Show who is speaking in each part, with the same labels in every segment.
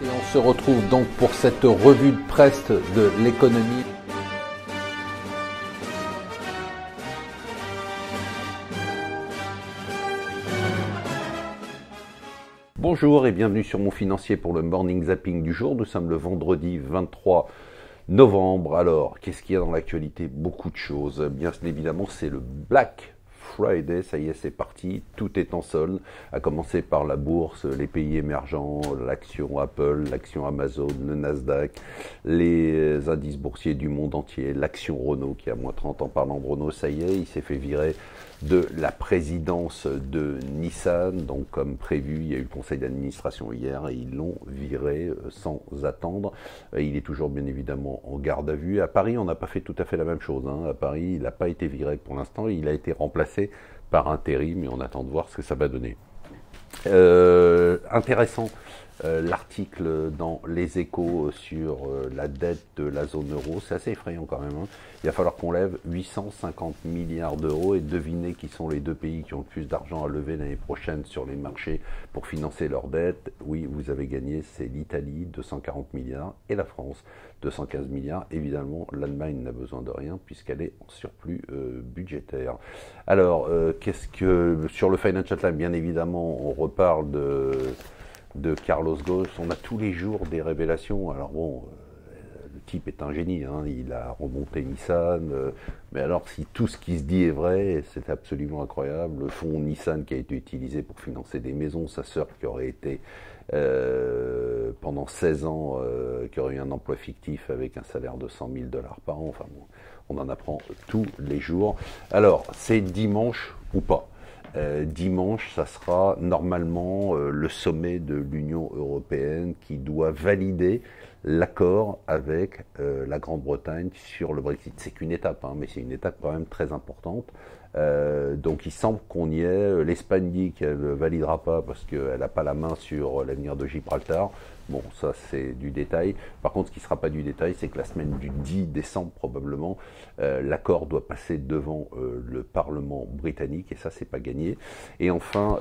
Speaker 1: Et on se retrouve donc pour cette revue de presse de l'économie. Bonjour et bienvenue sur Mon Financier pour le Morning Zapping du jour. Nous sommes le vendredi 23 novembre. Alors, qu'est-ce qu'il y a dans l'actualité? Beaucoup de choses. Bien évidemment, c'est le Black Friday, ça y est, c'est parti, tout est en solde, à commencer par la bourse, les pays émergents, l'action Apple, l'action Amazon, le Nasdaq, les indices boursiers du monde entier, l'action Renault qui a moins 30 en parlant de Renault, ça y est, il s'est fait virer de la présidence de Nissan, donc comme prévu, il y a eu le conseil d'administration hier et ils l'ont viré sans attendre. Il est toujours bien évidemment en garde à vue. À Paris, on n'a pas fait tout à fait la même chose. À Paris, il n'a pas été viré pour l'instant, il a été remplacé par intérim, mais on attend de voir ce que ça va donner. Intéressant l'article dans Les Échos sur la dette de la zone euro, c'est assez effrayant quand même. Il va falloir qu'on lève 850 milliards d'euros et devinez qui sont les deux pays qui ont le plus d'argent à lever l'année prochaine sur les marchés pour financer leur dette. Oui, vous avez gagné, c'est l'Italie, 240 milliards, et la France, 215 milliards. Évidemment, l'Allemagne n'a besoin de rien puisqu'elle est en surplus budgétaire. Alors, qu'est-ce que sur le Financial Times, bien évidemment, on reparle de Carlos Ghosn. On a tous les jours des révélations. Alors bon, le type est un génie, il a remonté Nissan, mais alors si tout ce qui se dit est vrai, c'est absolument incroyable. Le fonds Nissan qui a été utilisé pour financer des maisons, sa sœur qui aurait été pendant 16 ans, qui aurait eu un emploi fictif avec un salaire de 100 000 $ par an, enfin bon, on en apprend tous les jours. Alors, c'est dimanche ou pas? Dimanche, ça sera normalement le sommet de l'Union européenne qui doit valider l'accord avec la Grande-Bretagne sur le Brexit. C'est qu'une étape, mais c'est une étape quand même très importante. Donc il semble qu'on y est. L'Espagne dit qu'elle ne validera pas parce qu'elle n'a pas la main sur l'avenir de Gibraltar. Bon, ça c'est du détail. Par contre, ce qui ne sera pas du détail, c'est que la semaine du 10 décembre, probablement, l'accord doit passer devant le Parlement britannique, et ça, c'est pas gagné. Et enfin,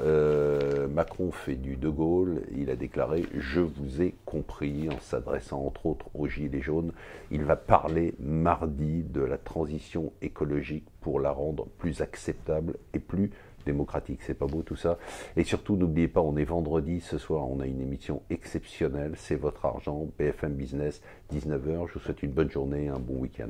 Speaker 1: Macron fait du De Gaulle. Il a déclaré « Je vous ai compris » en s'adressant entre autres aux Gilets jaunes. Il va parler mardi de la transition écologique pour la rendre plus acceptable et plus démocratique. C'est pas beau tout ça? Et surtout, n'oubliez pas, on est vendredi, ce soir, on a une émission exceptionnelle, c'est votre argent, BFM Business, 19 h. Je vous souhaite une bonne journée et un bon week-end.